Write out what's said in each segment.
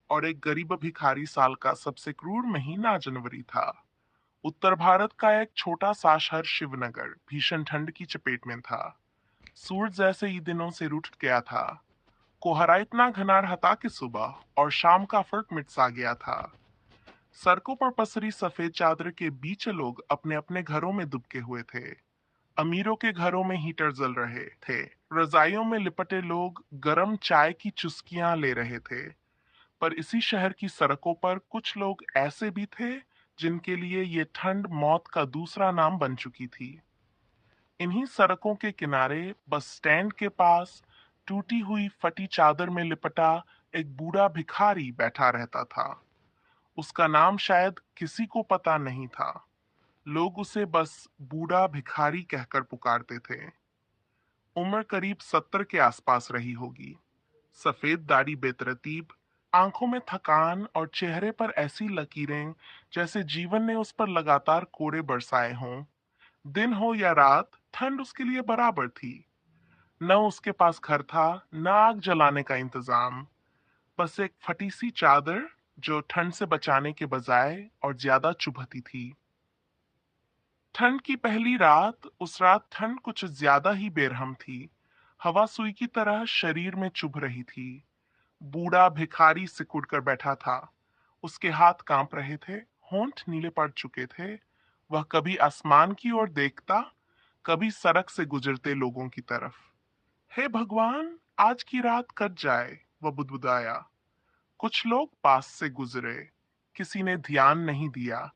और एक गरीब भिखारी साल का सबसे क्रूर महीना जनवरी था। उत्तर भारत का एक छोटा सा शहर शिवनगर भीषण ठंड की चपेट में था। सूरज जैसे ही दिनों से रूठ गया था। कोहरा इतना घना था कि सुबह और शाम का फर्क मिट सा गया था। सड़कों पर पसरी सफेद चादर के बीच लोग अपने अपने घरों में दुबके हुए थे। अमीरों के घरों में हीटर जल रहे थे। रजाइयों में लिपटे लोग गर्म चाय की चुस्कियां ले रहे थे। पर इसी शहर की सड़कों पर कुछ लोग ऐसे भी थे जिनके लिए ये ठंड मौत का दूसरा नाम बन चुकी थी। इन्हीं सड़कों के किनारे बस स्टैंड के पास टूटी हुई फटी चादर में लिपटा एक बूढ़ा भिखारी बैठा रहता था। उसका नाम शायद किसी को पता नहीं था। लोग उसे बस बूढ़ा भिखारी कहकर पुकारते थे। उम्र करीब 70 के आसपास रही होगी। सफेद दाढ़ी बेतरतीब, आंखों में थकान और चेहरे पर ऐसी लकीरें जैसे जीवन ने उस पर लगातार कोड़े बरसाए हों। दिन हो या रात, ठंड उसके लिए बराबर थी। न उसके पास घर था, न आग जलाने का इंतजाम। बस एक फटी सी चादर जो ठंड से बचाने के बजाय और ज्यादा चुभती थी। ठंड की पहली रात, उस रात ठंड कुछ ज्यादा ही बेरहम थी। हवा सुई की तरह शरीर में चुभ रही थी। बूढ़ा भिखारी सिकुड़ कर बैठा था। उसके हाथ कांप रहे थे, होंठ नीले पड़ चुके थे। वह कभी आसमान की ओर देखता, कभी सड़क से गुजरते लोगों की तरफ। हे भगवान, आज की रात कट जाए, वह बुदबुदाया। कुछ लोग पास से गुजरे। किसी ने ध्यान नहीं दिया,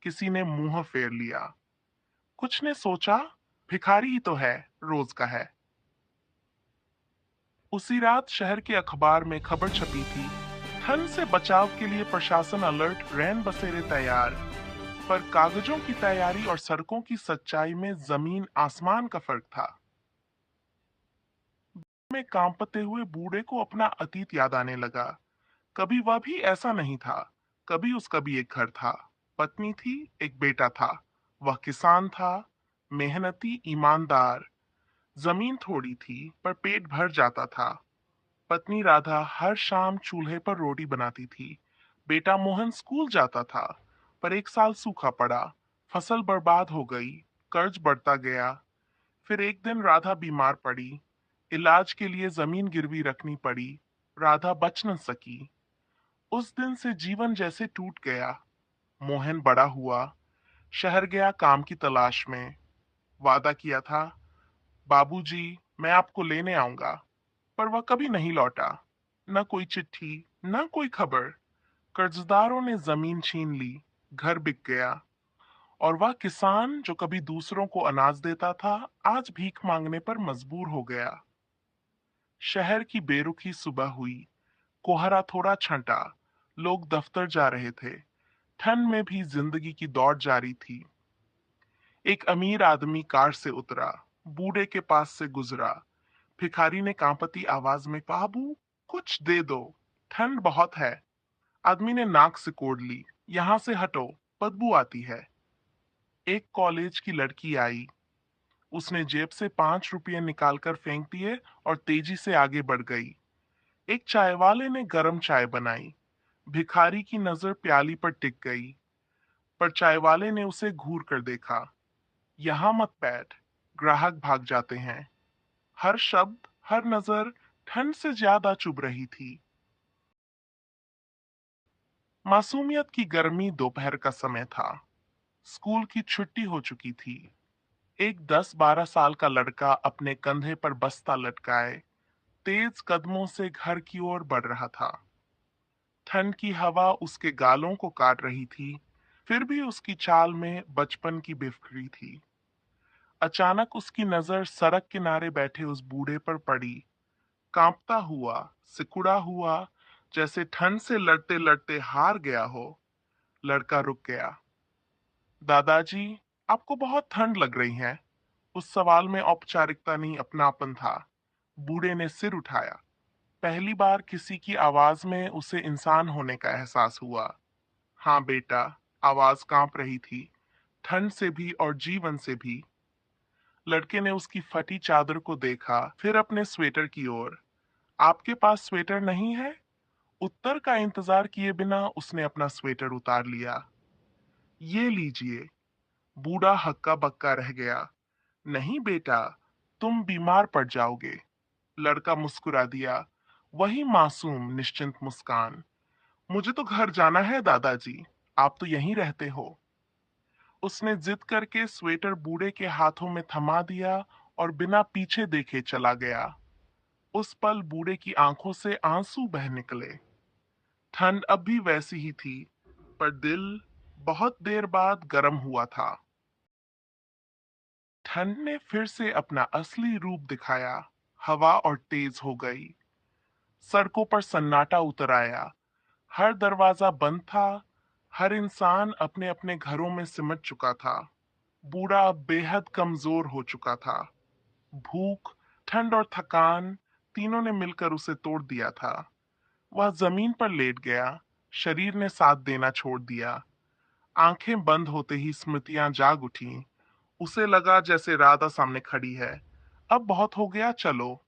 किसी ने मुंह फेर लिया। कुछ ने सोचा, भिखारी ही तो है, रोज का है। उसी रात शहर के अखबार में खबर छपी थी, ठंड से बचाव के लिए प्रशासन अलर्ट, रैन बसेरे तैयार। पर कागजों की तैयारी और सड़कों की सच्चाई में जमीन आसमान का फर्क था। में कांपते हुए बूढ़े को अपना अतीत याद आने लगा। कभी वह भी ऐसा नहीं था। कभी उसका भी एक घर था, पत्नी थी, एक बेटा था। वह किसान था, मेहनती, ईमानदार। जमीन थोड़ी थी पर पेट भर जाता था। पत्नी राधा हर शाम चूल्हे पर रोटी बनाती थी। बेटा मोहन स्कूल जाता था, पर एक साल सूखा पड़ा। फसल बर्बाद हो गई, कर्ज बढ़ता गया। फिर एक दिन राधा बीमार पड़ी। इलाज के लिए जमीन गिरवी रखनी पड़ी। राधा बच न सकी। उस दिन से जीवन जैसे टूट गया। मोहन बड़ा हुआ, शहर गया काम की तलाश में। वादा किया था, बाबूजी, मैं आपको लेने आऊंगा। पर वह कभी नहीं लौटा। न कोई चिट्ठी, न कोई खबर। कर्जदारों ने जमीन छीन ली, घर बिक गया। और वह किसान जो कभी दूसरों को अनाज देता था, आज भीख मांगने पर मजबूर हो गया। शहर की बेरुखी सुबह हुई। कोहरा थोड़ा छंटा। लोग दफ्तर जा रहे थे। ठंड में भी जिंदगी की दौड़ जारी थी। एक अमीर आदमी कार से उतरा, बूढ़े के पास से गुजरा। भिखारी ने कांपती आवाज में, बाबू, कुछ दे दो, ठंड बहुत है। आदमी ने नाक सिकोड़ ली, यहां से हटो, बदबू आती है। एक कॉलेज की लड़की आई। उसने जेब से 5 रुपये निकालकर फेंक दिए और तेजी से आगे बढ़ गई। एक चाय वाले ने गरम चाय बनाई। भिखारी की नजर प्याली पर टिक गई, पर चाय वाले ने उसे घूर कर देखा। यहां मत बैठ, ग्राहक भाग जाते हैं। हर शब्द, हर नजर ठंड से ज्यादा चुभ रही थी। मासूमियत की गर्मी, दोपहर का समय था। स्कूल की छुट्टी हो चुकी थी। एक 10-12 साल का लड़का अपने कंधे पर बस्ता लटकाए तेज कदमों से घर की ओर बढ़ रहा था। ठंड की हवा उसके गालों को काट रही थी, फिर भी उसकी चाल में बचपन की बेफिक्री थी। अचानक उसकी नजर सड़क किनारे बैठे उस बूढ़े पर पड़ी। कांपता हुआ, सिकुड़ा हुआ, जैसे ठंड से लड़ते लड़ते हार गया हो। लड़का रुक गया। दादाजी, आपको बहुत ठंड लग रही है। उस सवाल में औपचारिकता नहीं, अपनापन था। बूढ़े ने सिर उठाया। पहली बार किसी की आवाज में उसे इंसान होने का एहसास हुआ। हाँ बेटा, आवाज कांप रही थी, ठंड से भी और जीवन से भी। लड़के ने उसकी फटी चादर को देखा, फिर अपने स्वेटर की ओर। आपके पास स्वेटर नहीं है? उत्तर का इंतजार किए बिना उसने अपना स्वेटर उतार लिया। ये लीजिए। बूढ़ा हक्का बक्का रह गया। नहीं बेटा, तुम बीमार पड़ जाओगे। लड़का मुस्कुरा दिया। वही मासूम निश्चिंत मुस्कान। मुझे तो घर जाना है दादाजी, आप तो यहीं रहते हो। उसने जिद करके स्वेटर बूढ़े के हाथों में थमा दिया और बिना पीछे देखे चला गया। उस पल बूढ़े की आंखों से आंसू बह निकले। ठंड अब भी वैसी ही थी, पर दिल बहुत देर बाद गर्म हुआ था। ठंड ने फिर से अपना असली रूप दिखाया। हवा और तेज हो गई। सड़कों पर सन्नाटा उतर आया। हर दरवाजा बंद था। हर इंसान अपने अपने घरों में सिमट चुका था। बूढ़ा अब बेहद कमजोर हो चुका था। भूख, ठंड और थकान तीनों ने मिलकर उसे तोड़ दिया था। वह जमीन पर लेट गया। शरीर ने साथ देना छोड़ दिया। आंखें बंद होते ही स्मृतियां जाग उठी। उसे लगा जैसे राधा सामने खड़ी है। अब बहुत हो गया, चलो।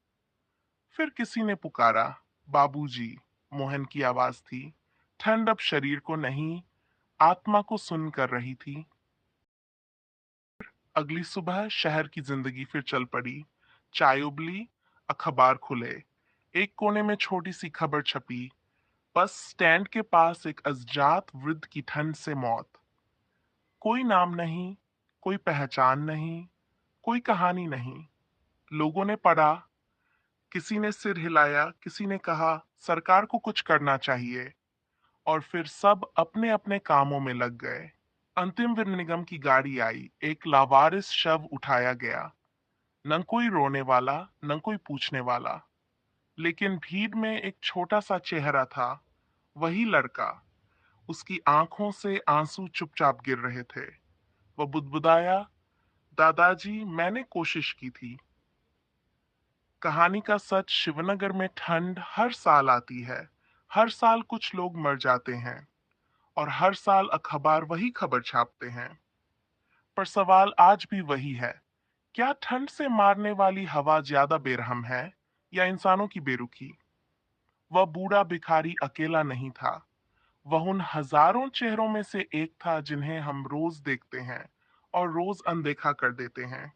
फिर किसी ने पुकारा, बाबूजी। मोहन की आवाज थी। ठंड अब शरीर को नहीं, आत्मा को सुन कर रही थी। अगली सुबह शहर की जिंदगी फिर चल पड़ी। चाय उबली, अखबार खुले। एक कोने में छोटी सी खबर छपी, बस स्टैंड के पास एक अज्ञात वृद्ध की ठंड से मौत। कोई नाम नहीं, कोई पहचान नहीं, कोई कहानी नहीं। लोगों ने पढ़ा। किसी ने सिर हिलाया, किसी ने कहा सरकार को कुछ करना चाहिए, और फिर सब अपने अपने कामों में लग गए। अंतिम वीर निगम की गाड़ी आई। एक लावारिस शव उठाया गया। न कोई रोने वाला, न कोई पूछने वाला। लेकिन भीड़ में एक छोटा सा चेहरा था। वही लड़का। उसकी आंखों से आंसू चुपचाप गिर रहे थे। वह बुदबुदाया, दादाजी मैंने कोशिश की थी। कहानी का सच, शिवनगर में ठंड हर साल आती है। हर साल कुछ लोग मर जाते हैं, और हर साल अखबार वही खबर छापते हैं। पर सवाल आज भी वही है, क्या ठंड से मारने वाली हवा ज्यादा बेरहम है या इंसानों की बेरुखी? वह बूढ़ा भिखारी अकेला नहीं था। वह उन हजारों चेहरों में से एक था जिन्हें हम रोज देखते हैं और रोज अनदेखा कर देते हैं।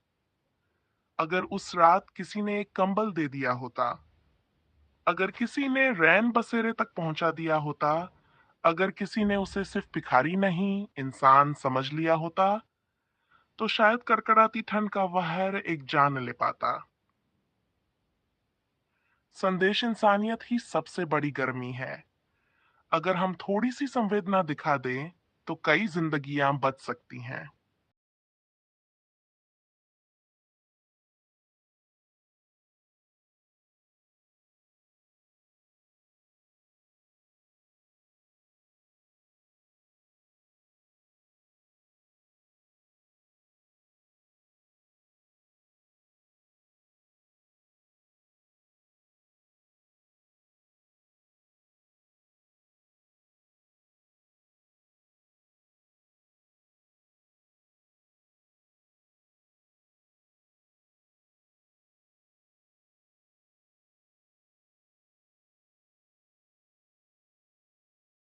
अगर उस रात किसी ने एक कंबल दे दिया होता, अगर किसी ने रैन बसेरे तक पहुंचा दिया होता, अगर किसी ने उसे सिर्फ भिखारी नहीं इंसान समझ लिया होता, तो शायद कड़कड़ाती ठंड का वहर एक जान ले पाता। संदेश इंसानियत ही सबसे बड़ी गर्मी है। अगर हम थोड़ी सी संवेदना दिखा दें, तो कई जिंदगियां बच सकती हैं।